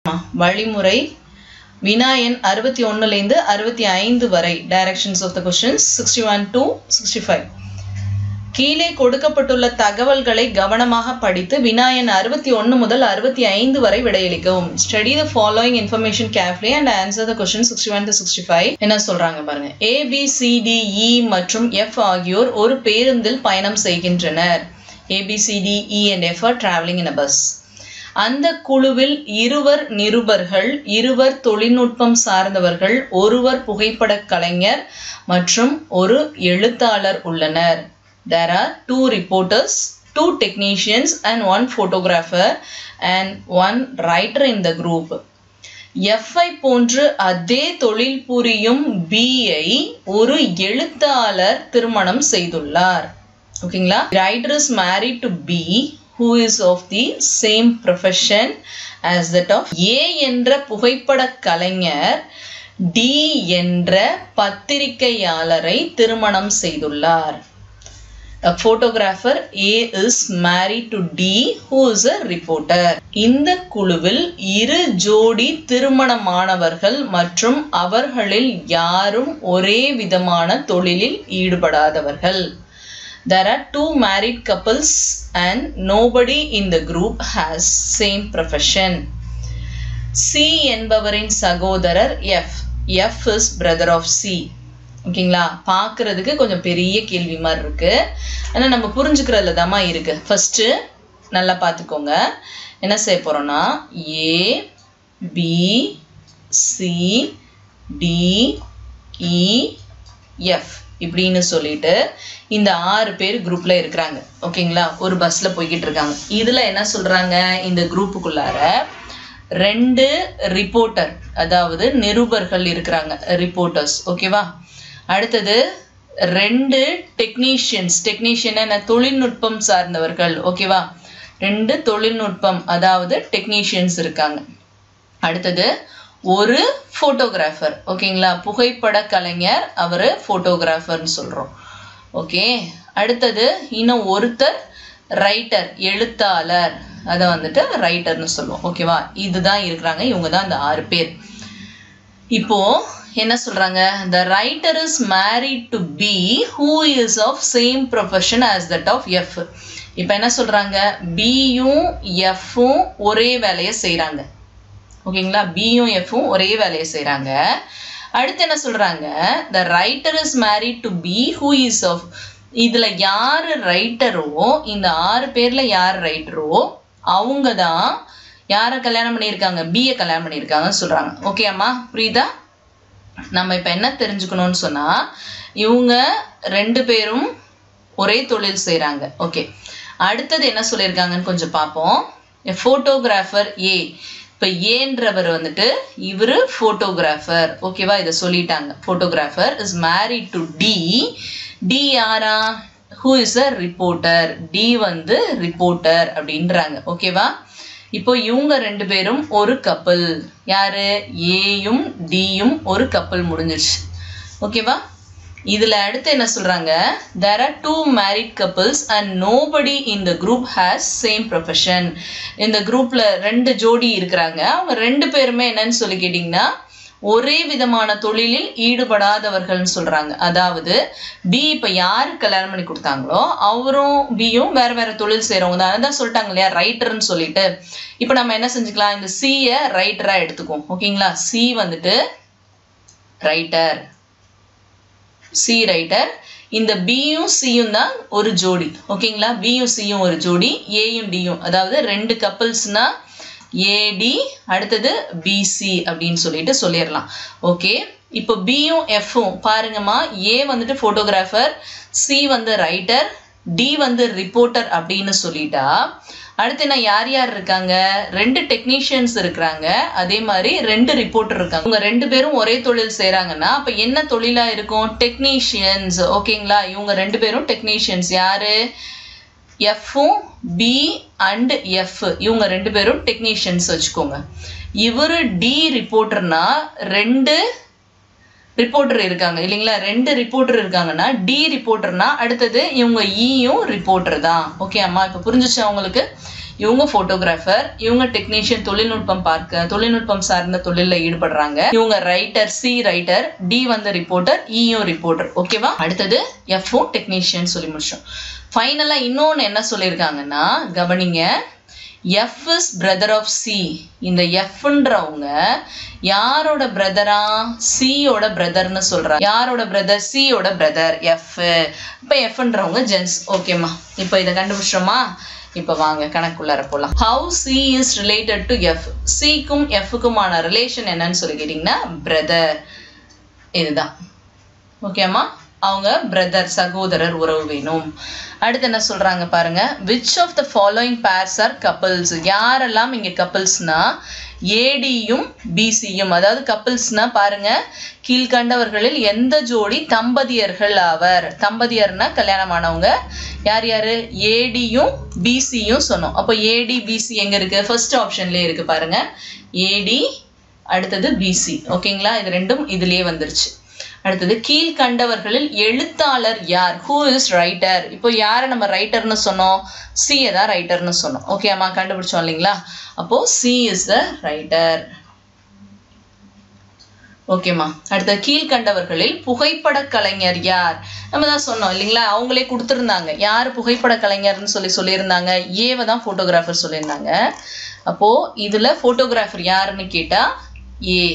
வழிமுறை வினா எண் 61 லிருந்து 65 வரை directions of the questions 61 to 65 கீழே கொடுக்கப்பட்டுள்ள தகவல்களை கவனமாக படித்து வினா எண் 61 முதல் 65 வரை விடையளிக்கவும். Study the following information carefully and answer the question 61 to 65. என்ன சொல்றாங்க பாருங்க. A, B, C, D, E மற்றும் F ஆகியோர் ஒரு பேருந்தில் பயணம் செய்கின்றனர். A, B, C, D, E and F are traveling in a bus. அந்த குழுவில் இருவர் நிருபர்கள், இருவர் தொழில்நுட்பம் சார்ந்தவர்கள், ஒருவர் புகைப்படக் கலைஞர் மற்றும் ஒரு எழுத்தாளர் உள்ளனர். There are 2 reporters, 2 technicians and 1 photographer and 1 writer in the group. F-ஐ போன்று அதே தொழில் புரியும் B-ஐ ஒரு எழுத்தாளர் திருமணம் செய்துள்ளார். ஓகேங்களா? Writer is married to B who is of the same profession as that of A என்ற புகைப்படக் கலைஞர் D என்ற பத்திரிகையாளரை திருமணம் செய்துள்ளார். A photographer A is married to D who is a reporter. இந்த குழுவில் இரு ஜோடி திருமணமானவர்கள் மற்றும் அவர்களில் யாரும் ஒரே விதமான தொழிலில் ஈடுபடாதவர்கள். There are 2 married couples and nobody in the group has same profession. C என்பவரின் சகோதரர் F. F is brother of C. ஓகேங்களா? பார்க்கிறதுக்கு கொஞ்சம் பெரிய கேள்வி மாதிரி இருக்கு. ஆனா நம்ம புரிஞ்சுக்கிறதுல தாமா இருக்கு. ஃபர்ஸ்ட் நல்லா பார்த்துக்கோங்க. என்ன செய்ய போறோம்னா A, B, C, D, E, F இப்படின்னு சொல்லிட்டு இந்த 6 பேர் குரூப்ல இருக்கிறாங்க. ஓகேங்களா? ஒரு பஸ்ல போய்கிட்டு இருக்காங்க. இதுல என்ன சொல்றாங்க, இந்த குரூப்புக்குள்ளார 2 ரிப்போர்ட்டர் அதாவது நிருபர்கள் இருக்கிறாங்க, ரிப்போர்ட்டர்ஸ். ஓகேவா? அடுத்தது 2 டெக்னீஷியன்ஸ். டெக்னீஷியன் என்ன, தொழில்நுட்பம் சார்ந்தவர்கள். ஓகேவா? 2 தொழில்நுட்பம் அதாவது டெக்னீஷியன்ஸ் இருக்காங்க. அடுத்தது ஒரு போட்டோகிராஃபர். ஓகேங்களா? புகைப்பட கலைஞர், அவரு போட்டோகிராஃபர்னு சொல்றோம். ஓகே. அடுத்தது இன்னும் ஒருத்தர் ரைட்டர், எழுத்தாளர், அதை வந்துட்டு ரைட்டர்னு சொல்லுவோம். ஓகேவா? இதுதான் இருக்கிறாங்க. இவங்க தான் இந்த 6 பேர். இப்போ என்ன சொல்றாங்க, the writer is married to B who is of same profession as that of F. இப்போ என்ன சொல்றாங்க, B-யும் F-ம் ஒரே வேலையை செய்யறாங்க. ஓகேங்களா? B-யும் F-ம் ஒரே வேலையை செய்யறாங்க. அடுத்து என்ன சொல்றாங்க, the writer is married to B who is of. இதுல யாரு ரைட்டரோ, இந்த 6 பேர்ல யார் ரைட்டரோ அவங்க தான் யாரை கல்யாணம் பண்ணியிருக்காங்க, B-யை கல்யாணம் பண்ணியிருக்காங்கன்னு சொல்றாங்க. ஓகே அம்மா, புரியுதா? நம்ம இப்ப என்ன தெரிஞ்சுக்கணும்னு சொன்னா, இவங்க 2 பேரும் ஒரே தொழில் செய்யறாங்க. ஓகே. அடுத்தது என்ன சொல்லியிருக்காங்கன்னு கொஞ்சம் பார்ப்போம். Photographer A. இப்ப ஏன்றவர் வந்துட்டு இவரு போட்டோகிராஃபர். ஓகேவா? இதை சொல்லிட்டாங்க. Photographer is married to D. D யாரா, who is a reporter. D வந்து ரிப்போர்ட்டர் அப்படின்றாங்க. ஓகேவா? இப்போ இவங்க 2 பேரும் ஒரு கப்பல். யாரு, ஏயும் டியும் ஒரு கப்பல் முடிஞ்சிருச்சு. ஓகேவா? இதுல அடுத்து என்ன சொல்றாங்க, there are 2 married couples and nobody in the group has same profession. இந்த குரூப்ல 2 ஜோடி இருக்கிறாங்க. அவங்க 2 பேருமே என்னன்னு சொல்லி கேட்டீங்கன்னா ஒரே விதமான தொழிலில் ஈடுபடாதவர்கள்னு சொல்றாங்க. அதாவது B இப்ப யாரு கல்யாணம் பண்ணி கொடுத்தாங்களோ அவரும் B-யும் வேற வேற தொழில் செய்யறவங்க தான். அதான் சொல்லிட்டாங்க இல்லையா, ரைட்டர்னு சொல்லிட்டு. இப்ப நம்ம என்ன செஞ்சுக்கலாம், இந்த C-ய ரைட்டரா எடுத்துக்குவோம். ஓகேங்களா? C வந்துட்டு ரைட்டர், C ரைட்டர். இந்த B-யும் C-யும் தான் ஒரு ஜோடி. ஓகேங்களா? B-யும் C-யும் ஒரு ஜோடி, A-யும் D-யும் அதாவது 2 கப்பல்ஸ்னா AD, அடுத்தது BC அப்படின்னு சொல்லிட்டு சொல்லிடலாம். ஓகே. இப்போ B-யும் F-ம் பாருங்கம்மா, A வந்துட்டு போட்டோகிராஃபர், C வந்து ரைட்டர், D வந்து ரிப்போர்ட்டர் அப்படின்னு சொல்லிட்டா அடுத்து என்ன, யார் யார் இருக்காங்க, 2 டெக்னீஷியன்ஸ் இருக்கிறாங்க, அதே மாதிரி 2 ரிப்போர்ட்டர் இருக்காங்க. இவங்க 2 பேரும் ஒரே தொழில் செய்யறாங்கன்னா அப்ப என்ன தொழிலா இருக்கும், டெக்னீஷியன்ஸ். ஓகேங்களா? இவங்க 2 பேரும் டெக்னீஷியன்ஸ். யாரு, F-ம் B and F இவங்க 2 பேரும் டெக்னீஷியன்ஸ் வச்சுக்கோங்க. இவரு D ரிப்போர்ட்டர்னா 2 ரிப்போர்ட்டர் இருக்காங்க இல்லைங்களா, 2 ரிப்போர்ட்டர் இருக்காங்கன்னா D ரிப்போர்ட்டர்னா அடுத்தது இவங்க E-யும் ரிப்போர்ட்டர் தான். ஓகே அம்மா, இப்போ புரிஞ்சுச்சா உங்களுக்கு? இவங்க போட்டோகிராஃபர், இவங்க டெக்னீஷியன், தொழில்நுட்பம் சார்ந்த தொழிலில் ஈடுபடுறாங்க. இவங்க ரைட்டர், சி ரைட்டர், டி வந்து ரிப்போர்ட்டர், இயும் ரிப்போர்ட்டர். ஓகேவா? அடுத்தது எஃப்பும் டெக்னீஷியன் சொல்லி முடிச்சோம். ஃபைனலா இன்னொன்னு என்ன சொல்லியிருக்காங்கன்னா கவனிங்க, F is brother of C. இந்த Fன்றவங்க யாரோட பிரதரா? C ஓட பிரதர்னு சொல்றாங்க. யாரோட பிரதர்? C ஓட பிரதர் F. இப்போ Fன்றவங்க ஜென்ஸ். ஓகேமா, இப்போ இதை கண்டுபிடிச்சோமா? இப்போ வாங்க கணக்குள்ளார போலாம். How C is related to F. Cக்கும் Fக்குமான ரிலேஷன் என்னன்னு சொல்லி கேட்டீங்கன்னா பிரதர். இதுதான். ஓகேமா, அவங்க பிரதர், சகோதரர் உறவு வேணும். அடுத்து என்ன சொல்றாங்க பாருங்க, which of the following pairs are couples. யாரெல்லாம் இங்க கப்பிள்ஸ்னா ஏடியும் பிசியும். அதாவது கப்பிள்ஸ்னா பாருங்க, கீழ்கண்டவர்களில் எந்த ஜோடி தம்பதியர்கள் ஆவர்? தம்பதியர்னா கல்யாணமானவங்க. யார் யாரு? ஏடியும் பிசியும் சொன்னோம். அப்போ ஏடி பிசி எங்க இருக்கு? ஃபர்ஸ்ட் ஆப்ஷன்லயே இருக்கு பாருங்க, ஏடி, அடுத்தது பிசி. ஓகேங்களா? இது ரெண்டும் இதுலயே வந்துருச்சு. அடுத்தது கீழ்கண்டவர்களில் எழுத்தாளர் யார்? Who is writer? இப்போ யாரை நம்ம ரைட்டர்னு சொன்னோம்? சியை தான் ரைட்டர்னு சொன்னோம். ஓகேம்மா, கண்டுபிடிச்சோம் இல்லைங்களா? அப்போ சி இஸ் த ரைட்டர். ஓகேம்மா, அடுத்த கீழ்கண்டவர்களில் புகைப்பட கலைஞர் யார்? நம்ம தான் சொன்னோம் இல்லைங்களா, அவங்களே கொடுத்துருந்தாங்க யார் புகைப்பட கலைஞர்னு சொல்லியிருந்தாங்க. ஏவை தான் போட்டோகிராஃபர் சொல்லியிருந்தாங்க. அப்போ இதுல போட்டோகிராஃபர் யாருன்னு கேட்டா ஏ.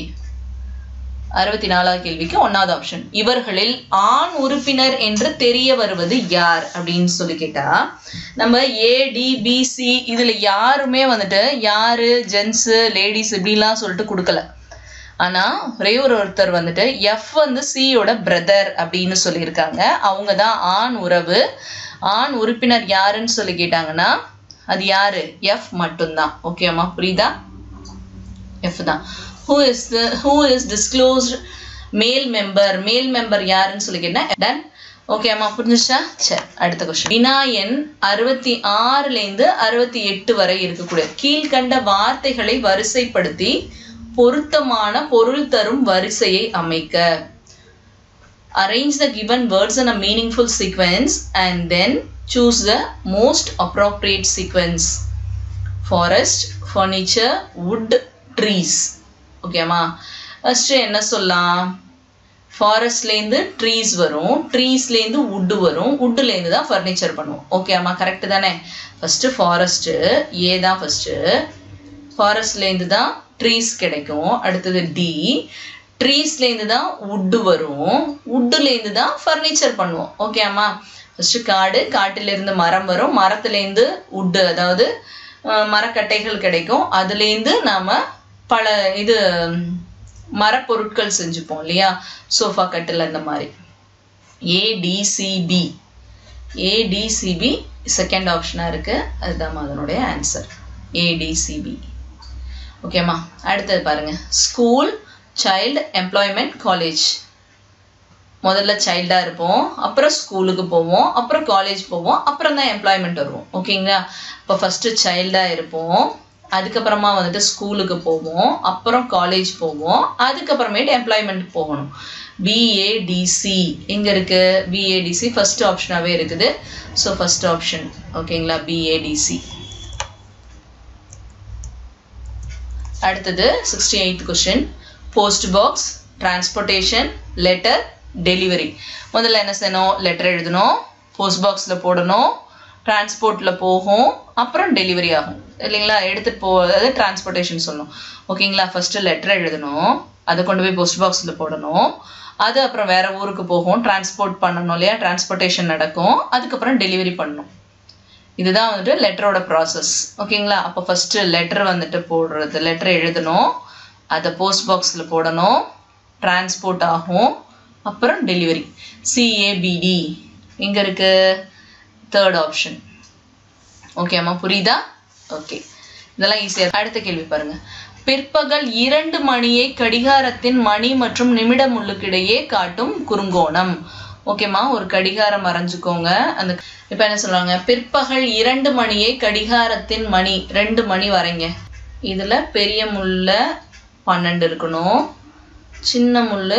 64வது கேள்விக்கு 1வது ஆப்ஷன். இவர்களில் ஆண் உறுப்பினர் என்று தெரிய வருவது யார் அப்படின்னு சொல்லி கேட்டா, நம்ம ஏடிபிசி இதுல யாருமே வந்துட்டு யாரு ஜென்ஸ் லேடிஸ் இப்படிலாம் சொல்லிட்டு கொடுக்கல. ஆனா ஒரே ஒருத்தர் வந்துட்டு எஃப் வந்து சியோட பிரதர் அப்படின்னு சொல்லியிருக்காங்க. அவங்க தான் ஆண் உறவு. ஆண் உறுப்பினர் யாருன்னு சொல்லி கேட்டாங்கன்னா அது யாரு? எஃப் மட்டும்தான். ஓகேம்மா, புரியுதா? எஃப் தான். who is disclosed male member யாருன்னு சொல்லி கேட்டேன். டன். ஓகே அம்மா, புரிஞ்சுச்சா? சரி, அடுத்த கொஸ்டின். வினா எண் 66லேருந்து 68 வரை இருக்கக்கூடிய கீழ்கண்ட வார்த்தைகளை வரிசைப்படுத்தி பொருத்தமான பொருள் தரும் வரிசையை அமைக்க. Arrange the given words in a meaningful sequence and then choose the most appropriate sequence. Forest, furniture, wood, trees. ஓகேம்மா, ஃபர்ஸ்ட் என்ன சொல்லலாம்? ஃபாரஸ்ட்லேருந்து ட்ரீஸ் வரும், ட்ரீஸ்லேருந்து வுட்டு வரும், வுட்டுலேருந்து தான் ஃபர்னிச்சர் பண்ணுவோம். ஓகேம்மா, கரெக்டு தானே? ஃபஸ்ட்டு ஃபாரஸ்ட்டு ஏ தான் ஃபஸ்ட்டு. ஃபாரஸ்ட்லேருந்து தான் ட்ரீஸ் கிடைக்கும். அடுத்தது டி, ட்ரீஸ்லேருந்து தான் வுட்டு வரும், வுட்டுலேருந்து தான் ஃபர்னிச்சர் பண்ணுவோம். ஓகேம்மா, ஃபஸ்ட்டு காடு, காட்டிலேருந்து மரம் வரும், மரத்துலேருந்து வுட்டு அதாவது மரக்கட்டைகள் கிடைக்கும். அதுலேருந்து நாம் பல இது மரப்பொருட்கள் செஞ்சுப்போம் இல்லையா, சோஃபா கட்டில் அந்த மாதிரி. ஏடிசிபி, ஏடிசிபி செகண்ட் ஆப்ஷனாக இருக்குது. அதுதான் அதனுடைய ஆன்சர், ஏடிசிபி. ஓகேம்மா, அடுத்தது பாருங்க, ஸ்கூல், சைல்டு, எம்ப்ளாய்மெண்ட், காலேஜ். முதல்ல சைல்டாக இருப்போம், அப்புறம் ஸ்கூலுக்கு போவோம், அப்புறம் காலேஜ் போவோம், அப்புறம் தான் எம்ப்ளாய்மெண்ட் வருவோம். ஓகேங்களா? இப்போ ஃபஸ்ட்டு சைல்டாக இருப்போம், அதுக்கப்புறமா வந்துட்டு ஸ்கூலுக்கு போவோம், அப்புறம் காலேஜ் போவோம், அதுக்கப்புறமேட்டு எம்ப்ளாய்மெண்ட் போகணும். பிஏடிசி எங்கே இருக்குது? பிஏடிசி ஃபர்ஸ்ட் ஆப்ஷனாகவே இருக்குது. So first option. ஓகேங்களா? பிஏடிசி. அடுத்தது 68th question. Post box, transportation, letter, delivery. முதல்ல என்ன செய்யணும்? லெட்டர் எழுதணும், போஸ்ட் பாக்ஸில் போடணும், டிரான்ஸ்போர்ட்டில் போகும், அப்புறம் டெலிவரி ஆகும் இல்லைங்களா? எடுத்துகிட்டு போகிறது டிரான்ஸ்போர்ட்டேஷன் சொல்லணும். ஓகேங்களா? ஃபஸ்ட்டு லெட்டர் எழுதணும், அதை கொண்டு போய் போஸ்ட் பாக்ஸில் போடணும், அது அப்புறம் வேறு ஊருக்கு போகும், டிரான்ஸ்போர்ட் பண்ணணும் இல்லையா, டிரான்ஸ்போர்ட்டேஷன் நடக்கும், அதுக்கப்புறம் டெலிவரி பண்ணணும். இதுதான் வந்துட்டு லெட்டரோட ப்ராசஸ். ஓகேங்களா? அப்போ ஃபஸ்ட்டு லெட்டர் வந்துட்டு போடுறது, லெட்டர் எழுதணும், அதை போஸ்ட் பாக்ஸில் போடணும், டிரான்ஸ்போர்ட் ஆகும், அப்புறம் டெலிவரி. சிஏபிடி எங்கே இருக்குது? Third option. ஓகேம்மா, புரியுதா? ஓகே, இதெல்லாம் ஈஸியாக. அடுத்த கேள்வி பாருங்க. பிற்பகல் 2 மணியை கடிகாரத்தின் மணி மற்றும் நிமிட முள்ளுக்கிடையே காட்டும் குறுங்கோணம். ஓகேம்மா, ஒரு கடிகாரம் வரைஞ்சுக்கோங்க. அந்த இப்போ என்ன சொல்றாங்க? பிற்பகல் 2 மணியை கடிகாரத்தின் மணி 2 மணி வரைங்க. இதில் பெரிய முள்ள 12 இருக்கணும், சின்ன முள்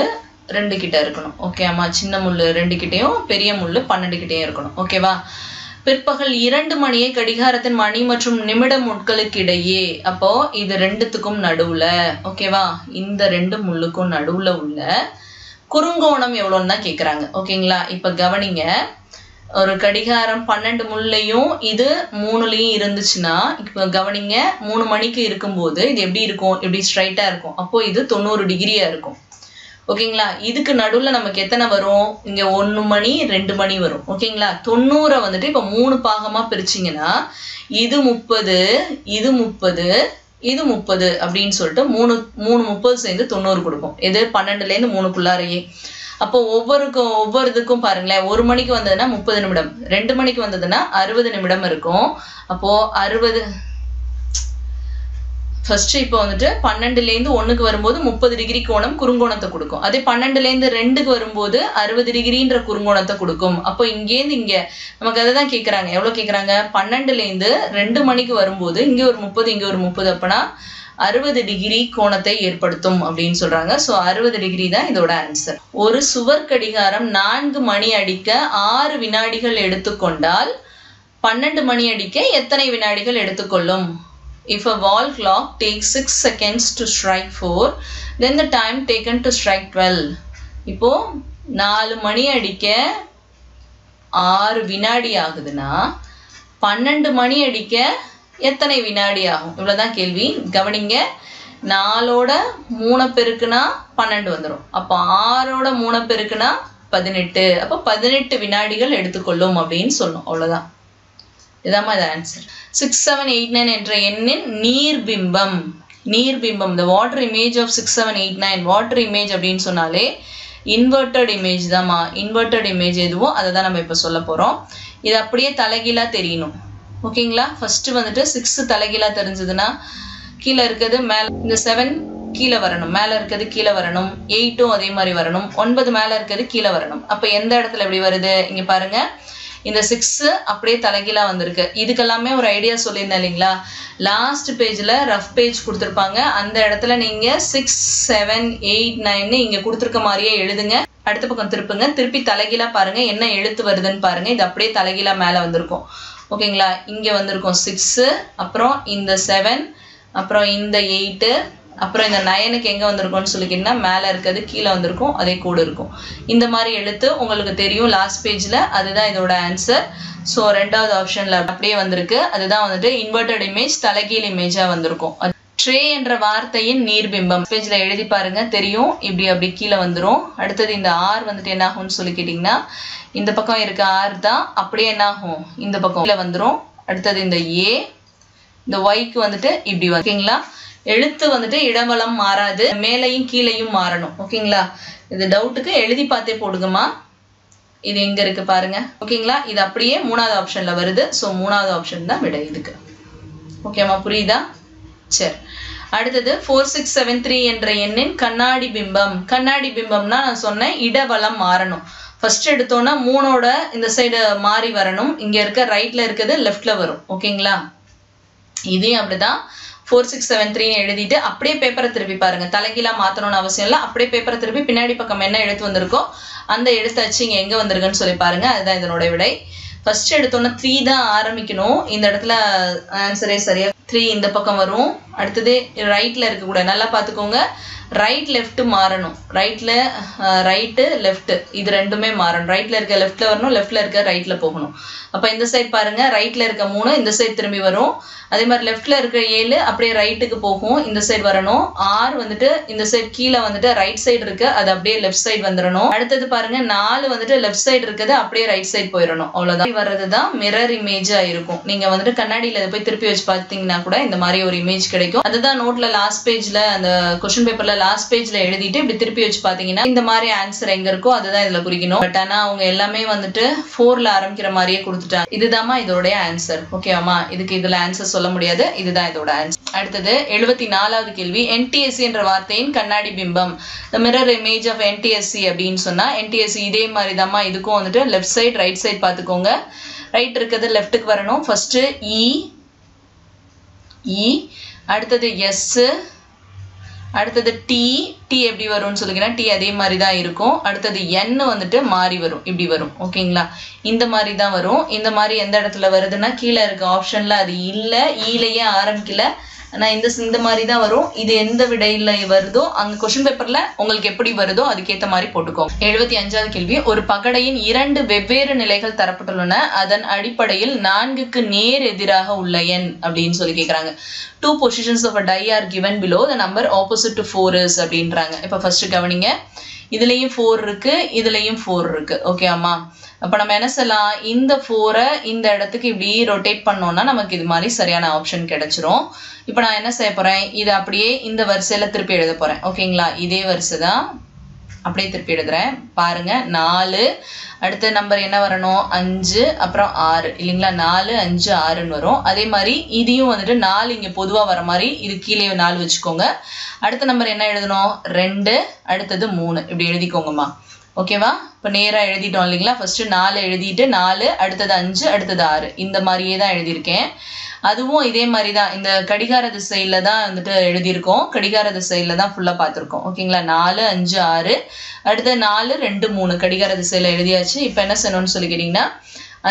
2 கிட்ட இருக்கணும். ஓகேம்மா, சின்ன முள் 2 கிட்டையும் பெரிய முள் 12 கிட்டையும் இருக்கணும். ஓகேவா? பிற்பகல் 2 மணியை கடிகாரத்தின் மணி மற்றும் நிமிட முட்களுக்கு இடையே. அப்போ இது ரெண்டுத்துக்கும் நடுவுல, ஓகேவா, இந்த 2 முள்ளுக்கும் நடுவுல உள்ள குறுங்கோணம் எவ்வளோன்னு தான் கேட்குறாங்க. ஓகேங்களா, இப்போ கவனிங்க, ஒரு கடிகாரம் 12 முள்ளையும் இது 3லயும் இருந்துச்சுன்னா, இப்போ கவனிங்க, 3 மணிக்கு இருக்கும்போது இது எப்படி இருக்கும், இப்படி ஸ்ட்ரைட்டா இருக்கும். அப்போ இது 90 டிகிரியா இருக்கும். ஓகேங்களா, இதுக்கு நடுவில் நமக்கு எத்தனை வரும், இங்கே 1 மணி 2 மணி வரும். ஓகேங்களா, 90 வந்துட்டு இப்போ 3 பாகமாக பிரிச்சிங்கன்னா இது 30, இது 30, இது 30 அப்படின்னு சொல்லிட்டு 3 30 சேர்ந்து 90 கொடுக்கும். இது 12லேருந்து 3க்குள்ளாரையே. அப்போ ஒவ்வொருதுக்கும் பாருங்களேன், 1 மணிக்கு வந்ததுன்னா 30 நிமிடம், 2 மணிக்கு வந்ததுன்னா 60 நிமிடம் இருக்கும். அப்போ 60 ஃபர்ஸ்ட் இப்போ வந்துட்டு 12லேருந்து 1க்கு வரும்போது 30 டிகிரி கோணம் குறுங்கோணத்தை கொடுக்கும். அதே 12லேருந்து 2க்கு வரும்போது 60 டிகிரின்ற குறுங்கோணத்தை கொடுக்கும். அப்போ இங்கேருந்து இங்கே நமக்கு அதை தான் கேட்குறாங்க. எவ்வளோ கேட்குறாங்க, 12லேருந்து 2 மணிக்கு வரும்போது இங்கே ஒரு 30, இங்கே ஒரு 30, அப்போனா 60 டிகிரி கோணத்தை ஏற்படுத்தும் அப்படின்னு சொல்றாங்க. ஸோ 60 டிகிரி தான் இதோட ஆன்சர். ஒரு சுவர் கடிகாரம் 4 மணி அடிக்க 6 வினாடிகள் எடுத்துக்கொண்டால் 12 மணி அடிக்க எத்தனை வினாடிகள் எடுத்துக்கொள்ளும்? If a wall clock takes 6 seconds to strike 4, then the time taken to strike 12. இப்போ 4 மணி அடிக்க 6 வினாடி ஆகுதுன்னா 12 மணி அடிக்க எத்தனை வினாடி ஆகும்? இவ்வளவுதான் கேள்வி. கவனிங்க, 4ஓட 3 பெருக்குனா 12 வந்துடும். அப்போ 6ஓட 3 பெருக்குனா 18. அப்போ 18 வினாடிகள் எடுத்துக்கொள்ளும் அப்படின்னு சொல்லணும். அவ்வளவுதான், இதாம்மா இது ஆன்சர். 6789 என்ற எண்ணின் நீர்பிம்பம். the water image of 6789, water image அப்படின்னு சொன்னாலே இன்வெர்டட் இமேஜ் தான்மா. இன்வெர்டட் இமேஜ் எதுவோ அதை தான் நம்ம இப்போ சொல்ல போகிறோம். இது அப்படியே தலைகீழா தெரியணும். ஓகேங்களா, ஃபர்ஸ்ட் வந்துட்டு 6 தலைகீழா தெரிஞ்சதுன்னா கீழே இருக்கிறது மேலே, இந்த 7 கீழே வரணும், மேலே இருக்கிறது கீழே வரணும், 8ம் அதே மாதிரி வரணும், 9 மேலே இருக்கிறது கீழே வரணும். அப்போ எந்த இடத்துல எப்படி வருது, இங்கே பாருங்க, இந்த 6 அப்படியே தலைகீழா வந்திருக்கு. இதுக்கெல்லாமே ஒரு ஐடியா சொல்லியிருந்தேன் இல்லைங்களா, லாஸ்ட் பேஜ்ல ரஃப் பேஜ் கொடுத்துருப்பாங்க. அந்த இடத்துல நீங்க 6 7 8 9 இங்க கொடுத்துருக்க மாதிரியே எழுதுங்க. அடுத்த பக்கம் திருப்புங்க, திருப்பி தலைகீழா பாருங்க என்ன எழுத்து வருதுன்னு பாருங்க. இது அப்படியே தலைகீழா மேல வந்திருக்கும். ஓகேங்களா, இங்க வந்திருக்கும் 6, அப்புறம் இந்த 7, அப்புறம் இந்த 8, அப்புறம் இந்த 9க்கு எங்க வந்திருக்கும்னு சொல்லிக்கிட்டீங்கன்னா மேல இருக்கிறது கீழே வந்திருக்கும், அதே கூட இருக்கும். இந்த மாதிரி எழுத்து உங்களுக்கு தெரியும் லாஸ்ட் பேஜ்ல, அதுதான் இதோட ஆன்சர். ஸோ 2வது ஆப்ஷன்ல அப்படியே வந்திருக்கு. அதுதான் வந்துட்டு இன்வெர்டட் இமேஜ், தலைகீழ் இமேஜா வந்திருக்கும். ட்ரே என்ற வார்த்தையின் நீர்பிம்பம் பேஜ்ல எழுதி பாருங்க, தெரியும். இப்படி அப்படி கீழே வந்துடும். அடுத்தது இந்த ஆர் வந்துட்டு என்ன ஆகும்னு சொல்லி கேட்டீங்கன்னா, இந்த பக்கம் இருக்க ஆர் தான் அப்படியே என்ன ஆகும், இந்த பக்கம் கீழே வந்துடும். அடுத்தது இந்த ஏ, இந்த ஒய்க்கு வந்துட்டு இப்படி ஓகேங்களா. எழுத்து வந்துட்டு இடவலம் மாறாது, மேலையும் கீழையும் மாறணும். ஓகேங்களா, இது டவுட்டுக்கு எழுதி பார்த்தே போடுங்கம்மா. இது எங்க இருக்கு பாருங்க. ஓகேங்களா, இது அப்படியே 3வது ஆப்ஷன்ல வருது. ஸோ 3வது ஆப்ஷன் தான் விடை இதுக்கு. ஓகேம்மா, புரியுதா? சரி, அடுத்தது 4673 என்ற எண்ணின் கண்ணாடி பிம்பம். கண்ணாடி பிம்பம்னா நான் சொன்னேன் இடவலம் மாறணும். ஃபர்ஸ்ட் எடுத்தோன்னா 3ஓட இந்த சைடு மாறி வரணும். இங்க இருக்க ரைட்ல இருக்கிறது லெஃப்ட்ல வரும். ஓகேங்களா, இதையும் அப்படிதான் 4673 எழுதிட்டு அப்படியே பேப்பரை திருப்பி பாருங்க. தலைகீழா மாத்தணும்னு அவசியம் இல்லை. அப்படியே பேப்பரை திருப்பி பின்னாடி பக்கம் என்ன எழுத்து வந்திருக்கோ அந்த எழுத்து வச்சு இங்க எங்க வந்திருக்குன்னு சொல்லி பாருங்க. அதுதான் இதனோட விடை. ஃபர்ஸ்ட் எடுத்தோன்னா 3 தான் ஆரம்பிக்கணும். இந்த இடத்துல ஆன்சரே சரியா 3 இந்த பக்கம் வரும். அடுத்தது ரைட்ல இருக்க கூட நல்லா பாத்துக்கோங்க, ரைட் லெஃப்ட் மாறணும். ரைட்டு லெஃப்ட் இது ரெண்டுமே மாறணும். ரைட்ல இருக்க லெஃப்ட்ல வரணும், லெஃப்ட்ல இருக்க ரைட்ல போகணும். அப்ப இந்த சைட் பாருங்க, ரைட்ல இருக்க 3 இந்த சைட் திரும்பி வரும். அதே மாதிரி லெஃப்ட்ல இருக்க 7 அப்படியே ரைட்டுக்கு போகும், இந்த சைடு வரணும். 6 வந்துட்டு இந்த சைடு கீழே வந்துட்டு ரைட் சைடு இருக்கு, அது அப்படியே லெஃப்ட் சைடு வந்துடணும். அடுத்தது பாருங்க 4 வந்துட்டு லெஃப்ட் சைடு இருக்குது, அப்படியே ரைட் சைடு போயிடணும். அவ்வளவுதான். வர்றதுதான் மிரர் இமேஜா இருக்கும். நீங்க வந்துட்டு கண்ணாடியில போய் திருப்பி வச்சு பார்த்தீங்கன்னா கூட இந்த மாதிரி ஒரு இமேஜ் கிடைக்கும். அதுதான் நோட்ல லாஸ்ட் பேஜ்ல, அந்த கொஸ்டின் பேப்பர்ல லாஸ்ட் பேஜ்ல எழுதிட்டு இப்படி திருப்பி வச்சு பாத்தீங்கன்னா இந்த மாதிரி ஆன்சர் எங்க இருக்கோ அதுதான் இதுல குறிக்கணும். பட் ஆனா அவங்க எல்லாமே வந்துட்டு 4ல ஆரம்பிக்கிற மாதிரியே கொடுத்துட்டாங்க. இதுதான்மா இதோட ஆன்சர். ஓகேவாமா, இதுக்கு இதுல ஆன்சர் சொல்ல முடியாது, இதுதான் இதோட ஆன்சர். அடுத்தது 74வது கேள்வி, NTSC என்ற வார்த்தையின் கண்ணாடி பிம்பம். the mirror image of NTSC அப்படின்னு சொன்னா NTSC இதே மாதிரி தான்மா இதுக்கும் வந்துட்டு லெஃப்ட் சைடு ரைட் சைடு பாத்துக்கோங்க. ரைட் இருக்கிறது லெஃப்ட்டுக்கு வரணும். ஃபர்ஸ்ட் இ, அடுத்தது எஸ், அடுத்தது டி எப்படி வரும்னு சொல்லிங்கன்னா டி அதே மாதிரி தான் இருக்கும். அடுத்தது என் வந்துட்டு மாறி வரும், இப்படி வரும். ஓகேங்களா, இந்த மாதிரி தான் வரும். இந்த மாதிரி எந்த இடத்துல வருதுன்னா கீழே இருக்க ஆப்ஷன்ல அது இல்லை, ஈலையே ஆரம்பிக்கல. ஆனால் இந்த மாதிரி தான் வரும். இது எந்த விடையில் வருதோ அங்கே கொஸ்டின் பேப்பரில் உங்களுக்கு எப்படி வருதோ அதுக்கேற்ற மாதிரி போட்டுக்கோங்க. 75வது கேள்வி, ஒரு பகடையின் 2 வெவ்வேறு நிலைகள் தரப்பட்டுள்ளன, அதன் அடிப்படையில் 4க்கு நேர் எதிராக உள்ள எண் அப்படின்னு சொல்லி கேட்குறாங்க. 2 positions of a die are given below, the number opposite to 4 is அப்படின்றாங்க. இப்போ ஃபர்ஸ்ட் கவனிங்க, இதுலேயும் 4 இருக்கு, இதுலேயும் 4 இருக்கு. ஓகே அம்மா, அப்போ நம்ம என்ன செய்யலாம், இந்த 4-ஐ இந்த இடத்துக்கு இப்படி ரொட்டேட் பண்ணோம்னா நமக்கு இது மாதிரி சரியான ஆப்ஷன் கிடைச்சிரும். இப்போ நான் என்ன செய்ய போகிறேன், இதை அப்படியே இந்த வரிசையில் திருப்பி எழுத போகிறேன். ஓகேங்களா, இதே வரிசை தான், அப்படியே திருப்பி எழுதுறேன். பாருங்க, 4, அடுத்த நம்பர் என்ன வரணும் 5, அப்புறம் 6 இல்லைங்களா, 4 5 6ன்னு வரும். அதே மாதிரி இதையும் வந்துட்டு 4 இங்கே பொதுவாக வர மாதிரி இது கீழே 4 வச்சுக்கோங்க. அடுத்த நம்பர் என்ன எழுதணும் 2, அடுத்தது 3 இப்படி எழுதிக்கோங்கம்மா. ஓகேவா, இப்போ நேராக எழுதிட்டோம் இல்லைங்களா. ஃபர்ஸ்ட் 4 எழுதிட்டு 4, அடுத்தது 5, அடுத்தது 6 இந்த மாதிரியே தான் எழுதியிருக்கேன். அதுவும் இதே மாதிரி தான் இந்த கடிகார திசையில தான் வந்துட்டு எழுதியிருக்கோம், கடிகார திசையில தான் ஃபுல்லாக பார்த்துருக்கோம். ஓகேங்களா, 4 5 6, அடுத்து 4 2 3 கடிகார திசையில எழுதியாச்சு. இப்போ என்ன செய்யணும்னு சொல்லி கேட்டிங்கன்னா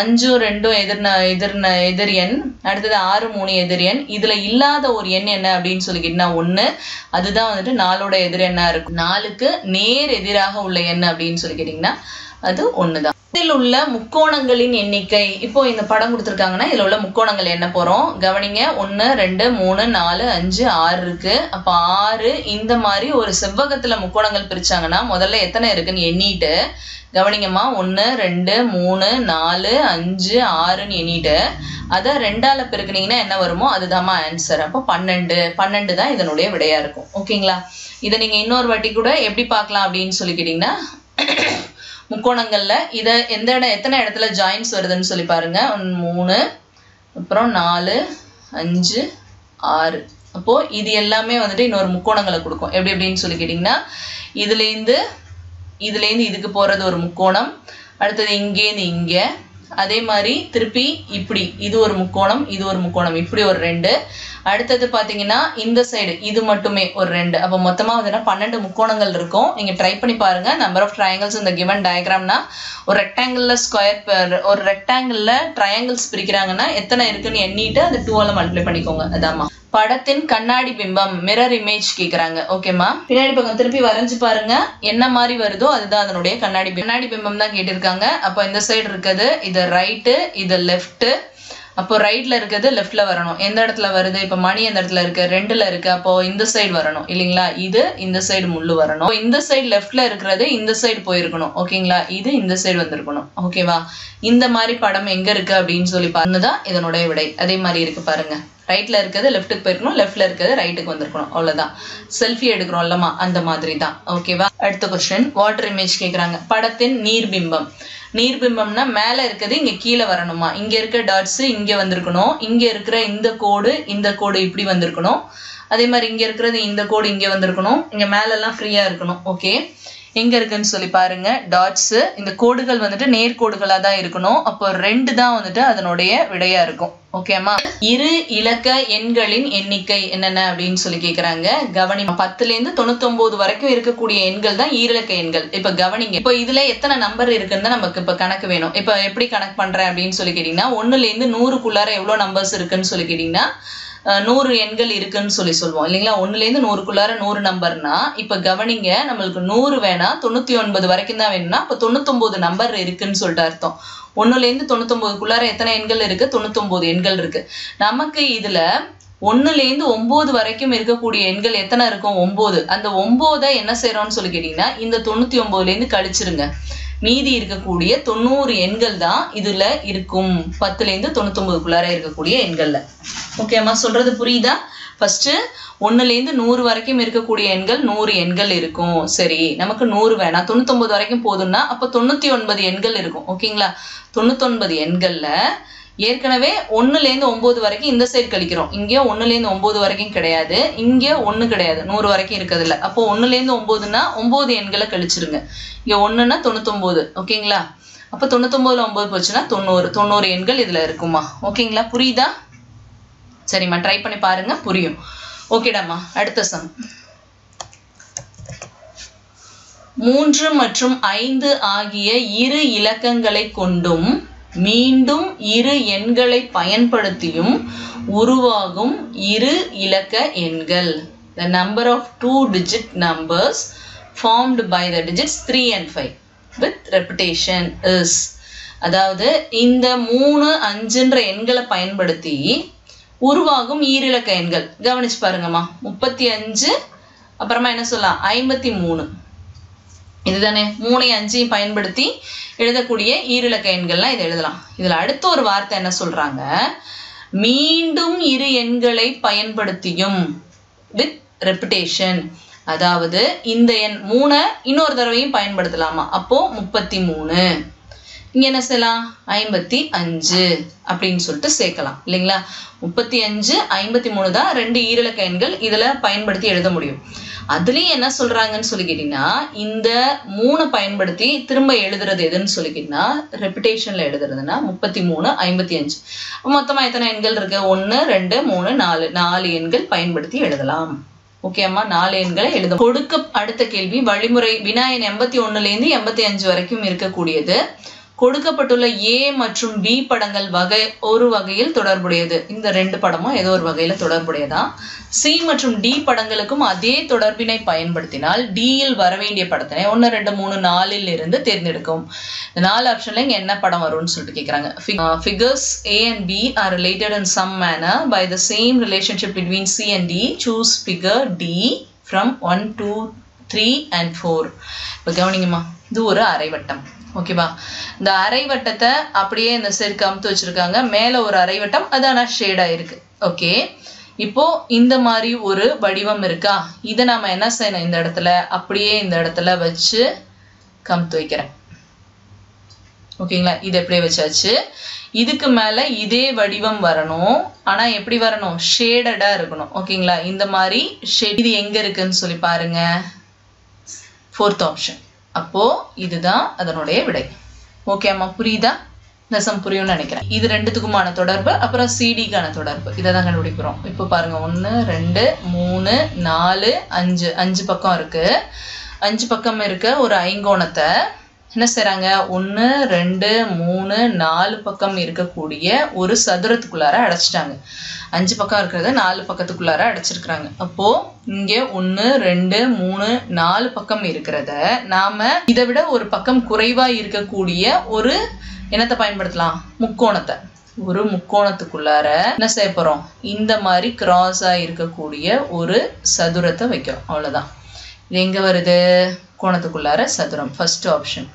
5 2 எதிர் எண், அடுத்தது 6 3 எதிர் எண். இதுல இல்லாத ஒரு எண் என்ன அப்படின்னு சொல்லி கேட்டிங்கன்னா 1, அதுதான் வந்துட்டு 4ஓட எதிர் எண்ணா இருக்கும். 4க்கு நேர் எதிராக உள்ள எண் அப்படின்னு சொல்லி கேட்டிங்கன்னா அது 1 தான். இதில் உள்ள முக்கோணங்களின் எண்ணிக்கை, இப்போ இந்த படம் கொடுத்துருக்காங்கன்னா இதில் உள்ள முக்கோணங்கள் என்ன போகிறோம் கவனிங்க. 1 2 3 4 5 6 இருக்கு. அப்போ 6 இந்த மாதிரி ஒரு செவ்வகத்தில் முக்கோணங்கள் பிரிச்சாங்கன்னா முதல்ல எத்தனை இருக்குன்னு எண்ணிட்டு கவனிங்கம்மா. 1 2 3 4 5 6ன்னு எண்ணிட்டு அதை 2ஆல் பெருக்குனீங்கன்னா என்ன வருமோ அதுதான்மா ஆன்சர். அப்போ 12 தான் இதனுடைய விடையா இருக்கும். ஓகேங்களா, இதை நீங்கள் இன்னொரு வாட்டி கூட எப்படி பார்க்கலாம் அப்படின்னு சொல்லி கேட்டிங்கன்னா முக்கோணங்கள்ல இதை எத்தனை இடத்துல ஜாயின்ஸ் வருதுன்னு சொல்லி பாருங்க. 3 அப்புறம் 4 5 6. அப்போ இது எல்லாமே வந்துட்டு இன்னொரு முக்கோணங்களை கொடுக்கும். எப்படி எப்படின்னு சொல்லி கேட்டிங்கன்னா இதுலேருந்து இதுக்கு போகிறது ஒரு முக்கோணம், அடுத்தது இங்கேருந்து இங்கே, அதே மாதிரி திருப்பி இப்படி இது ஒரு முக்கோணம் இது ஒரு முக்கோணம், இப்படி ஒரு 2. அடுத்தது பார்த்தீங்கன்னா இந்த சைடு இது மட்டுமே ஒரு 2. அப்போ மொத்தமாக வந்துன்னா 12 முக்கோணங்கள் இருக்கும். நீங்கள் ட்ரை பண்ணி பாருங்க. நம்பர் ஆஃப் ட்ரையாங்கிள்ஸ் இந்த கிவன் டயக்ராம்னா ஒரு ரெக்டாங்கிளில் ஒரு ரெக்டாங்கிளில் ட்ரையாங்கிள்ஸ் பிரிக்கிறாங்கன்னா எத்தனை இருக்குன்னு எண்ணிட்டு அது 2ஆல் மல்டிப்ளை பண்ணிக்கோங்க. அதாம்மா. படத்தின் கண்ணாடி பிம்பம் மிரர் இமேஜ் கேட்குறாங்க. ஓகேம்மா, பின்னாடி பக்கம் திருப்பி வரைஞ்சு பாருங்க, என்ன மாதிரி வருதோ அதுதான் அதனுடைய கண்ணாடி பிம்பம் தான் கேட்டிருக்காங்க. அப்போ இந்த சைடு இருக்குது இது ரைட்டு, இது லெஃப்ட்டு. அப்போ ரைட்ல இருக்கிறது லெஃப்ட்ல வரணும். எந்த இடத்துல வருது, இப்போ மணி எந்த இடத்துல இருக்கு 2ல இருக்கு. அப்போ இந்த சைடு வரணும் இல்லைங்களா, இது இந்த சைடு முள்ளு வரணும். இந்த சைடு லெஃப்ட்ல இருக்கிறது இந்த சைடு போயிருக்கணும். ஓகேங்களா, இது இந்த சைடு வந்திருக்கணும். ஓகேவா, இந்த மாதிரி படம் எங்க இருக்கு அப்படின்னு சொல்லி பாருங்கதான் இதனுடைய விடை. அதே மாதிரி இருக்கு பாருங்க, ரைட்ல இருக்கிறது லெஃப்ட்டுக்கு போயிருக்கணும், லெஃப்ட்ல இருக்கிறது ரைட்டுக்கு வந்திருக்கணும். அவ்வளவுதான். செல்ஃபி எடுக்கிறோம் இல்லமா அந்த மாதிரி தான். ஓகேவா. அடுத்த கொஸ்டின் வாட்டர் இமேஜ் கேட்குறாங்க. படத்தின் நீர்பிம்பம். நீர்பிம்பம்னா மேல இருக்கிறது இங்க கீழே வரணுமா, இங்க இருக்க டாட்ஸ் இங்க வந்திருக்கணும், இங்க இருக்கிற இந்த கோடு இப்படி வந்திருக்கணும், அதே மாதிரி இங்க இருக்கிறது இந்த கோடு இங்க வந்திருக்கணும், இங்க மேல எல்லாம் ஃப்ரீயா இருக்கணும். ஓகே, எங்க இருக்குன்னு சொல்லி பாருங்க. டாட்ஸ் இந்த கோடுகள் வந்துட்டு நேர்கோடுகளா தான் இருக்கணும். அப்போ 2 தான் வந்துட்டு அதனுடைய விடையா இருக்கும். ஓகேமா. இரு இலக்க எண்களின் எண்ணிக்கை என்னென்ன அப்படின்னு சொல்லி கேக்குறாங்க. கவனி, 10லேருந்து 99 வரைக்கும் இருக்கக்கூடிய எண்கள் தான் ஈரிலக்க எண்கள். இப்ப கவனிங்க, இப்போ இதுல எத்தனை நம்பர் இருக்குன்னு நமக்கு இப்ப கணக்கு வேணும். இப்ப எப்படி கணக்கு பண்றேன் அப்படின்னு சொல்லி கேட்டீங்கன்னா 1லேருந்து 100க்குள்ளார எவ்வளவு நம்பர்ஸ் இருக்குன்னு சொல்லி கேட்டீங்கன்னா 100 எண்கள் இருக்குன்னு சொல்லுவோம் இல்லைங்களா. 1லேருந்து 100க்குள்ளார 100 நம்பர்னா இப்ப கவனிங்க, நம்மளுக்கு 100 வேணாம் 99 வரைக்கும் தான் வேணும்னா அப்ப 99 நம்பர் இருக்குன்னு சொல்லிட்டு அர்த்தம். 1லேருந்து 99க்குள்ளார எத்தனை எண்கள் இருக்கு, 99 எண்கள் இருக்கு. நமக்கு இதுல 1லேருந்து 9 வரைக்கும் இருக்கக்கூடிய எண்கள் எத்தனை இருக்கும், 9. அந்த 9 என்ன செய்யறோம்னு சொல்லி கேட்டீங்கன்னா இந்த 99லேருந்து கழிச்சிருங்க. மீதி இருக்கக்கூடிய 90 எண்கள் தான் இதுல இருக்கும். 10லேருந்து 99க்குள்ளார இருக்கக்கூடிய எண்கள்ல. ஓகேம்மா, சொல்றது புரியுதா? ஃபர்ஸ்ட் 1லேருந்து 100 வரைக்கும் இருக்கக்கூடிய எண்கள் 100 எண்கள் இருக்கும். சரி, நமக்கு 100 வேணாம் 99 வரைக்கும் போதும்னா அப்ப 99 எண்கள் இருக்கும். ஓகேங்களா, 99 எண்கள்ல ஏற்கனவே 1லேருந்து 9 வரைக்கும் இந்த சைடு கழிக்கிறோம். இங்கே 1லேருந்து 9 வரைக்கும் கிடையாது, இங்க 1 கிடையாது, 100 வரைக்கும் இருக்கிறதுல. அப்போ 1லேருந்து 9னா 9 எண்களை கழிச்சிருங்க. இங்க 1னா 99. ஓகேங்களா, அப்போ 99ல 9 போச்சுன்னா 90 எண்கள் இதுல இருக்குமா. ஓகேங்களா, புரியுதா? சரிம்மா, ட்ரை பண்ணி பாருங்க, புரியும். ஓகேடாம்மா. அடுத்த சம் 3 மற்றும் 5 ஆகிய இரு இலக்கங்களை கொண்டும் மீண்டும் இரு எண்களை பயன்படுத்தியும் உருவாகும் இரு இலக்க எண்கள். The number of 2-digit numbers formed by the digits 3 and 5 with repetition is. அதாவது இந்த 3, 5ன்ற எண்களை பயன்படுத்தி உருவாகும் ஈரிலக்க எண்கள். கவனிச்சு பாருங்கம்மா. 35 அப்புறமா என்ன சொல்லலாம் 53. இதுதானே 3, 5 பயன்படுத்தி எழுதக்கூடிய ஈரிலக்க எண்கள்லாம் இதை எழுதலாம். இதுல அடுத்த ஒரு வார்த்தை என்ன சொல்றாங்க, மீண்டும் இரு எண்களை பயன்படுத்தியும் with repetition. அதாவது இந்த எண் 3 இன்னொரு தடவையும் பயன்படுத்தலாமா, அப்போ 33. இங்க என்ன செய்யலாம் 55 அப்படின்னு சொல்லிட்டு சேர்க்கலாம் இல்லைங்களா. 35, 53 தான் 2 ஈரிலக்க எண்கள் இதுல பயன்படுத்தி எழுத முடியும். அதுலயும் என்ன சொல்றாங்கன்னு சொல்லி கேட்டீங்கன்னா, இந்த 3 பயன்படுத்தி திரும்ப எழுதுறது எதுன்னு சொல்லி கேட்டீங்கன்னா, ரெபிடேஷன்ல எழுதுறதுன்னா 33, 55. மொத்தமா எத்தனை எண்கள் இருக்கு, 1, 2, 3, 4, 4 எண்கள் பயன்படுத்தி எழுதலாம். ஓகே அம்மா, 4 எண்களை எழுத. கொடுக்க அடுத்த கேள்வி வழிமுறை வினாயன் 81லேருந்து 85 வரைக்கும் இருக்கக்கூடியது. கொடுக்கப்பட்டுள்ள A மற்றும் B படங்கள் ஒரு வகையில் தொடர்புடையது. இந்த 2 படமும் ஏதோ ஒரு வகையில தொடர்புடையதா. C மற்றும் D படங்களுக்கும் அதே தொடர்பினை பயன்படுத்தினால் D இல் வர வேண்டிய படத்தினை 1, 2, 3, 4 இருந்து தேர்ந்தெடுக்கும். இந்த 4 ஆப்ஷன்ல இங்க என்ன படம் வரும்னு சொல்லிட்டு கேக்குறாங்க. Figures A and B are related in some manner by the same relationship between C and D. Choose figure D from 1, 2, 3 and 4. இப்ப கவனிங்கம்மா, இது ஒரு அரைவட்டம். ஓகேவா. இந்த அரைவட்டத்தை அப்படியே இந்த சைடு கமுத்து வச்சிருக்காங்க. மேல ஒரு அரைவட்டம், அதான ஷேடா இருக்கு. ஓகே, இப்போ இந்த மாதிரி ஒரு வடிவம் இருக்கா, இதை நாம என்ன செய்யணும், இந்த இடத்துல அப்படியே இந்த இடத்துல வச்சு கமுத்து வைக்கிறேன். ஓகேங்களா, இது எப்படியே வச்சாச்சு. இதுக்கு மேல இதே வடிவம் வரணும். ஆனா எப்படி வரணும், ஷேடடா இருக்கணும். ஓகேங்களா, இந்த மாதிரி ஷேட். இது எங்க இருக்குன்னு சொல்லி பாருங்க, 4th ஆப்ஷன். அப்போ இதுதான் அதனுடைய விடை. ஓகே அம்மா, புரியுதா? நெசம் புரியும்னு நினைக்கிறேன். இது 2த்துக்குமான தொடர்பு, அப்புறம் சிடிக்கான தொடர்பு, இதை தான் கண்டுபிடிக்கிறோம். இப்போ பாருங்க, 1, 2, 3, 4, 5 5 பக்கம் இருக்கு. 5 பக்கம் இருக்க ஒரு ஐங்கோணத்தை என்ன செய்றாங்க, 1, 2, 3, 4 பக்கம் இருக்கக்கூடிய ஒரு சதுரத்துக்குள்ளார அடைச்சிட்டாங்க. 5 பக்கம் இருக்கிறத 4 பக்கத்துக்குள்ளார அடைச்சிருக்கிறாங்க. அப்போ இங்க 1, 2, 3, 4 பக்கம் இருக்கிறத நாம இதை விட ஒரு பக்கம் குறைவா இருக்கக்கூடிய ஒரு என்னத்தை பயன்படுத்தலாம், முக்கோணத்தை. ஒரு முக்கோணத்துக்குள்ளார என்ன செய்ய போறோம், இந்த மாதிரி கிராஸா இருக்கக்கூடிய ஒரு சதுரத்தை வைக்கிறோம். அவ்வளவுதான். இது எங்க வருது, கோணத்துக்குள்ளார சதுரம். First option.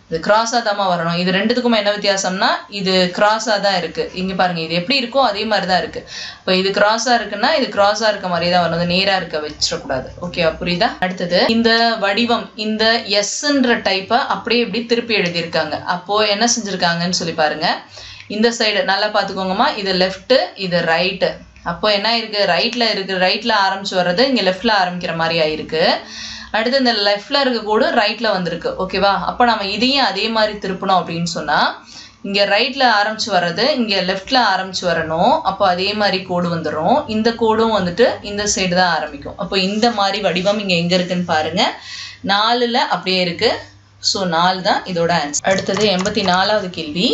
இது கிராஸா தான் வரணும். இது 2த்துக்கும் என்ன வித்தியாசம்னா, இது கிராஸா தான் இருக்கு. இங்க பாருங்க, இது எப்படி இருக்கோ அதே மாதிரி தான் இருக்கு. இப்போ இது கிராஸா இருக்குன்னா இது கிராஸா இருக்க மாதிரியே தான் வரணும், நேரா இருக்க வச்சிடக்கூடாது. ஓகேவா, புரியுதா? அடுத்தது இந்த வடிவம், இந்த எஸ்ன்ற டைப்பை அப்படியே இப்படி திருப்பி எழுதியிருக்காங்க. அப்போ என்ன செஞ்சிருக்காங்கன்னு சொல்லி பாருங்க. இந்த சைடு நல்லா பாத்துக்கோங்கம்மா, இது லெஃப்ட், இது ரைட்டு. அப்போ என்ன இருக்கு, ரைட்ல ஆரம்பிச்சு வர்றது இங்க லெஃப்ட்ல ஆரம்பிக்கிற மாதிரி ஆயிருக்கு. அடுத்து இந்த லெஃப்ட்ல இருக்க கோடு ரைட்ல வந்திருக்கு. ஓகேவா, அப்ப நம்ம இதையும் அதே மாதிரி திருப்பணும் அப்படின்னு சொன்னா, இங்க ரைட்ல ஆரம்பிச்சு வர்றது இங்க லெஃப்ட்ல ஆரம்பிச்சு வரணும். அப்போ அதே மாதிரி கோடு வந்துடும். இந்த கோடும் வந்துட்டு இந்த சைடு தான் ஆரம்பிக்கும். அப்போ இந்த மாதிரி வடிவம் இங்க எங்க இருக்குன்னு பாருங்க, 4ல அப்படியே இருக்கு. ஸோ 4 தான் இதோட ஆன்சர். அடுத்தது 84வது கேள்வி.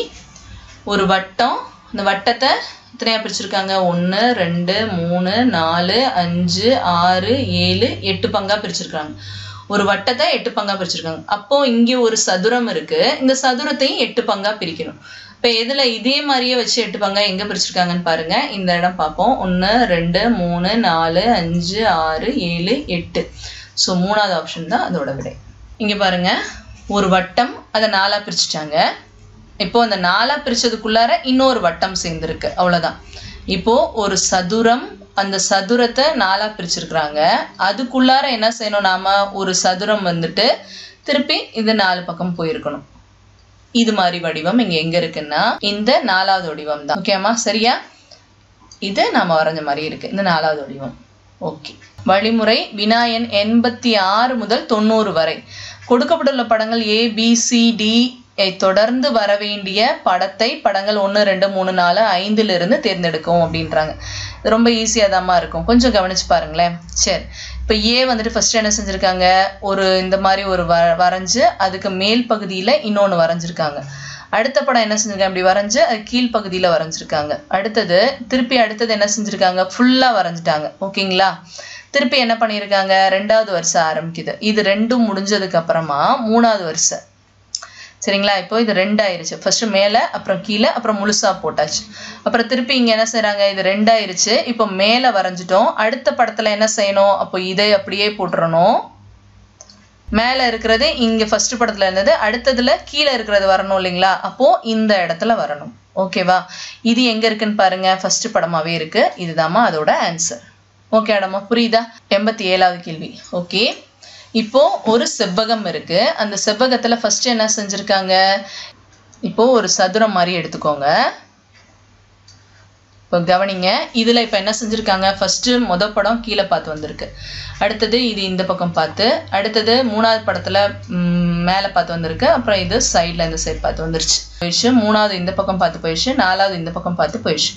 ஒரு வட்டம், இந்த வட்டத்தை எத்தனையா பிரிச்சிருக்காங்க, 1, 2, 3, 4, 5, 6, 7, 8 பங்கா பிரிச்சிருக்காங்க. ஒரு வட்டத்தை 8 பங்கா பிரிச்சிருக்காங்க. அப்போ இங்க ஒரு சதுரம் இருக்கு, இந்த சதுரத்தையும் 8 பங்கா பிரிக்கணும். இப்ப எதுல இதே மாதிரியே வச்சு 8 பங்கா எங்க பிரிச்சிருக்காங்கன்னு பாருங்க. இந்த இடம் பார்ப்போம். 1, 2, 3, 4, 5, 6, 7, 8. ஸோ 3வது ஆப்ஷன் தான் அதோட விடை. இங்க பாருங்க, ஒரு வட்டம், அதை 4ஆ பிரிச்சுட்டாங்க. இப்போ அந்த 4ஆ பிரிச்சதுக்குள்ளார இன்னொரு வட்டம் சேர்ந்துருக்கு. அவ்வளவுதான். இப்போ ஒரு சதுரம், அந்த சதுரத்தை 4ஆ பிரிச்சிருக்கிறாங்க. அதுக்குள்ளார என்ன செய்யணும், நாம ஒரு சதுரம் வந்துட்டு திருப்பி இது 4 பக்கம் போயிருக்கணும். இது மாதிரி வடிவம் இங்க எங்க இருக்குன்னா இந்த 4வது வடிவம் தான். ஓகேமா, சரியா? இது நாம வரைஞ்ச மாதிரி இருக்கு, இந்த 4வது வடிவம். ஓகே. வழிமுறை வினாயன் 86 முதல் 90 வரை. கொடுக்கப்பட்டுள்ள படங்கள் A, B, C, D தொடர்ந்து வர வேண்டிய படத்தை படங்கள் 1, 2, 3, 4, 5 தேர்ந்தெடுக்கும் அப்படின்றாங்க. ரொம்ப ஈஸியா தான் இருக்கும், கொஞ்சம் கவனிச்சு பாருங்களேன். சரி, இப்போ ஏ வந்துட்டு ஃபர்ஸ்ட் என்ன செஞ்சுருக்காங்க, ஒரு இந்த மாதிரி ஒரு வரைஞ்சு அதுக்கு மேல் பகுதியில் இன்னொன்று வரைஞ்சிருக்காங்க. அடுத்த படம் என்ன செஞ்சுருக்காங்க, இப்படி வரைஞ்சு அது கீழ்ப்பகுதியில் வரைஞ்சிருக்காங்க. திருப்பி அடுத்தது என்ன செஞ்சுருக்காங்க, ஃபுல்லாக வரைஞ்சிட்டாங்க. ஓகேங்களா. திருப்பி என்ன பண்ணியிருக்காங்க, ரெண்டாவது வரிசை ஆரம்பிக்குது. இது ரெண்டும் முடிஞ்சதுக்கு அப்புறமா மூணாவது வரிசை. சரிங்களா. இப்போ இது 2 ஆயிருச்சு. ஃபர்ஸ்ட் மேலே அப்புறம் கீழே அப்புறம் முழுசா போட்டாச்சு. அப்புறம் திருப்பி இங்கே என்ன செய்கிறாங்க, இது 2 ஆயிருச்சு. இப்போ மேலே வரைஞ்சிட்டோம். அடுத்த படத்தில் என்ன செய்யணும், அப்போ இதை அப்படியே போட்டுறணும். மேலே இருக்கிறது இங்கே ஃபர்ஸ்ட் படத்தில் இருந்தது, அடுத்ததுல கீழே இருக்கிறது வரணும் இல்லைங்களா. அப்போ இந்த இடத்துல வரணும். ஓகேவா. இது எங்கே இருக்குன்னு பாருங்க, ஃபர்ஸ்ட் படமாகவே இருக்கு. இதுதாம்மா அதோட ஆன்சர். ஓகே அடமா, புரியுதா. 87வது கேள்வி. ஓகே, இப்போ ஒரு செவ்வகம் இருக்கு. அந்த செவ்வகத்துல ஃபர்ஸ்ட் என்ன செஞ்சிருக்காங்க, இப்போ ஒரு சதுரம் மாதிரி எடுத்துக்கோங்க. இப்போ கவனிங்க, இதுல இப்போ என்ன செஞ்சிருக்காங்க, ஃபர்ஸ்ட் முதல் படம் கீழே பார்த்து வந்திருக்கு. அடுத்தது இது இந்த பக்கம் பார்த்து, அடுத்தது மூணாவது படத்துல மேலே பார்த்து வந்திருக்கு. அப்புறம் இது சைட்ல இந்த சைடு பார்த்து வந்துருச்சு போயிடுச்சு. மூணாவது இந்த பக்கம் பார்த்து போயிடுச்சு. நாலாவது இந்த பக்கம் பார்த்து போயிடுச்சு.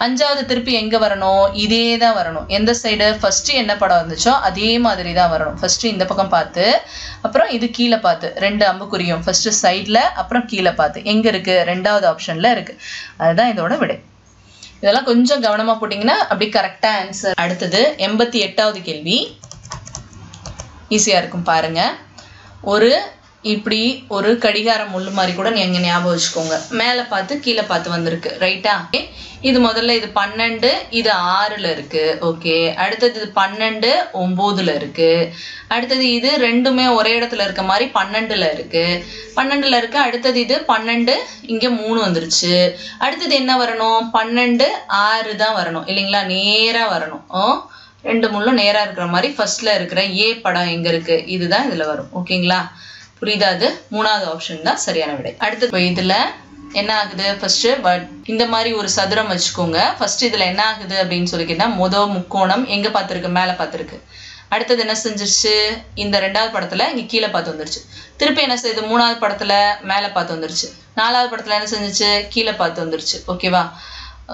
அஞ்சாவது திருப்பி எங்க வரணும், இதே தான் வரணும். எந்த சைடு, ஃபர்ஸ்ட் என்ன படம் வந்துச்சோ அதே மாதிரி தான் வரணும். ஃபர்ஸ்ட் இந்த பக்கம் பார்த்து, அப்புறம் இது கீழே பார்த்து, 2 அம்புக்குறியும் ஃபர்ஸ்ட் சைட்ல அப்புறம் கீழே பார்த்து எங்க இருக்கு, 2வது ஆப்ஷன்ல இருக்கு. அதுதான் இதோட விடை. இதெல்லாம் கொஞ்சம் கவனமா போட்டீங்கன்னா அப்படி கரெக்டா ஆன்சர். அடுத்தது 88வது கேள்வி. ஈஸியா இருக்கும் பாருங்க. இப்படி ஒரு கடிகார முள்ளு மாதிரி கூட நீங்க ஞாபகம் வச்சுக்கோங்க. மேலே பார்த்து கீழே பார்த்து வந்திருக்கு. ரைட்டா. இது முதல்ல இது 12, இது 6ல இருக்கு. ஓகே. அடுத்தது இது 12 9ல இருக்கு. அடுத்தது இது ரெண்டுமே ஒரே இடத்துல இருக்க மாதிரி 12ல இருக்கு. 12ல இருக்கு. அடுத்தது இது 12 இங்க 3 வந்துருச்சு. அடுத்தது என்ன வரணும், 12 6 தான் வரணும் இல்லைங்களா. நேரா வரணும். 2 முள்ளும் நேரா இருக்கிற மாதிரி ஃபர்ஸ்ட்ல இருக்கிற ஏ படம் எங்க இருக்கு, இதுதான் இதுல வரும். ஓகேங்களா. புரியுதா. அது 3வது ஆப்ஷன் தான் சரியான விடை. அடுத்து இதுல என்ன ஆகுது, ஃபர்ஸ்ட் இந்த மாதிரி ஒரு சதுரம் வச்சுக்கோங்க. ஃபர்ஸ்ட் இதுல என்ன ஆகுது அப்படின்னு சொல்லிக்கிட்டா, முக்கோணம் எங்க பார்த்துருக்கு, மேலே பார்த்துருக்கு. அடுத்தது என்ன செஞ்சிருச்சு, இந்த 2வது படத்துல இங்க கீழே பார்த்து வந்துருச்சு. திருப்பி என்ன செய்யுது, 3வது படத்துல மேலே பார்த்து வந்துருச்சு. 4வது படத்துல என்ன செஞ்சிச்சு, கீழே பார்த்து வந்துருச்சு. ஓகேவா.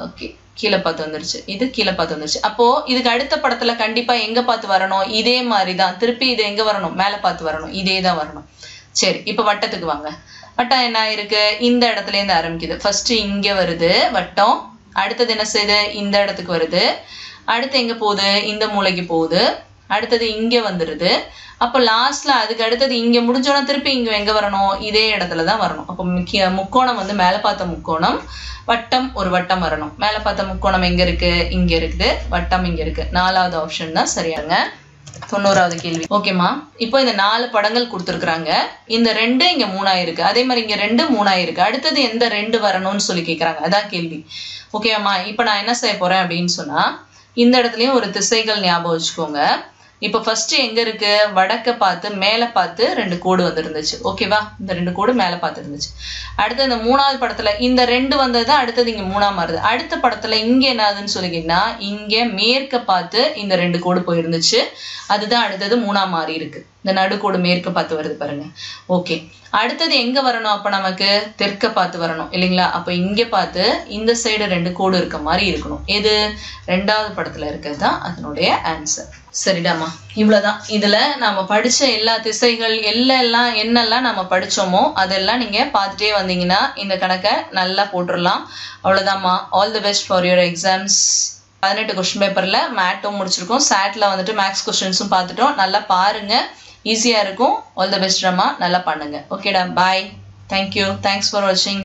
ஓகே, கீழே பார்த்து வந்துருச்சு. இது கீழே பார்த்து வந்துருச்சு. அப்போ இதுக்கு அடுத்த படத்துல கண்டிப்பா எங்க பார்த்து வரணும், இதே மாதிரி தான். திருப்பி இது எங்க வரணும், மேலே பார்த்து வரணும். இதே தான் வரணும். சரி, இப்ப வட்டத்துக்கு வாங்க. வட்டம் என்ன இருக்கு, இந்த இடத்துல இருந்து ஆரம்பிக்குது. ஃபர்ஸ்ட் இங்க வருது வட்டம். அடுத்தது என்ன செய்யுது, இந்த இடத்துக்கு வருது. அடுத்து எங்க போகுது, இந்த மூலைக்கு போகுது. அடுத்தது இங்க வந்துருது. அப்போ லாஸ்ட்ல அதுக்கு அடுத்தது இங்க முடிஞ்சோன்னா திருப்பி இங்க எங்க வரணும், இதே இடத்துல தான் வரணும். அப்போ முக்கோணம் வந்து மேலே பார்த்த முக்கோணம், வட்டம் ஒரு வட்டம் வரணும். மேலே பார்த்த முக்கோணம் எங்க இருக்கு, இங்க இருக்குது. வட்டம் இங்க இருக்கு. 4வது ஆப்ஷன் தான் சரியாங்க. 90வது கேள்வி. ஓகேமா. இப்போ இந்த 4 படங்கள் கொடுத்துருக்காங்க. இந்த 2 இங்க 3 ஆயிருக்கு. அதே மாதிரி இங்க 2 3 ஆயிருக்கு. அடுத்தது எந்த 2 வரணும்னு சொல்லி கேட்கறாங்க. அதான் கேள்வி. ஓகேவாமா. இப்போ நான் என்ன செய்ய போறேன் அப்படின்னு சொன்னா, இந்த இடத்துலயும் ஒரு திசைகள் ஞாபகம் வச்சுக்கோங்க. இப்போ ஃபர்ஸ்ட் எங்க இருக்கு, வடக்க பார்த்து மேலே பார்த்து 2 கோடு வந்துருந்துச்சு. ஓகேவா. இந்த 2 கோடு மேலே பார்த்து இருந்துச்சு. அடுத்து இந்த 3வது படத்துல இந்த 2 வந்தது. அடுத்தது இங்க 3ஆ மாறுது. அடுத்த படத்துல இங்க என்ன ஆகுதுன்னு சொல்லிக்கிட்டீங்கன்னா, இங்க மேற்க பார்த்து இந்த 2 கோடு போயிருந்துச்சு. அதுதான் அடுத்தது 3ஆ மாறி இருக்கு. இந்த நடுக்கோடு மேற்க பார்த்து வருது பாருங்க. ஓகே. அடுத்தது எங்க வரணும், அப்ப நமக்கு தெற்க பார்த்து வரணும் இல்லைங்களா. அப்ப இங்க பார்த்து இந்த சைடு 2 கோடு இருக்க மாதிரி இருக்கணும். எது, 2வது படத்துல இருக்கிறது தான் அதனுடைய ஆன்சர். சரிடாமா, இவ்வளவுதான். இதுல நாம படிச்ச எல்லா திசைகள் என்னெல்லாம் நம்ம படிச்சோமோ அதெல்லாம் நீங்க பார்த்துட்டே வந்தீங்கன்னா இந்த கணக்கை நல்லா போட்டுடலாம். அவ்வளவுதாம்மா. All the best for your exams. 18 question பேப்பர்ல மேட்டும் முடிச்சிருக்கோம். சாட்ல வந்துட்டு மேக்ஸ் கொஸ்டின்ஸும் பார்த்துட்டோம். நல்லா பாருங்க, ஈஸியா இருக்கும். ஆல் தி பெஸ்ட் ரமா, நல்லா பண்ணுங்க. ஓகேடா, பாய். தேங்க்யூ. தேங்க்ஸ் ஃபார் வாட்சிங்.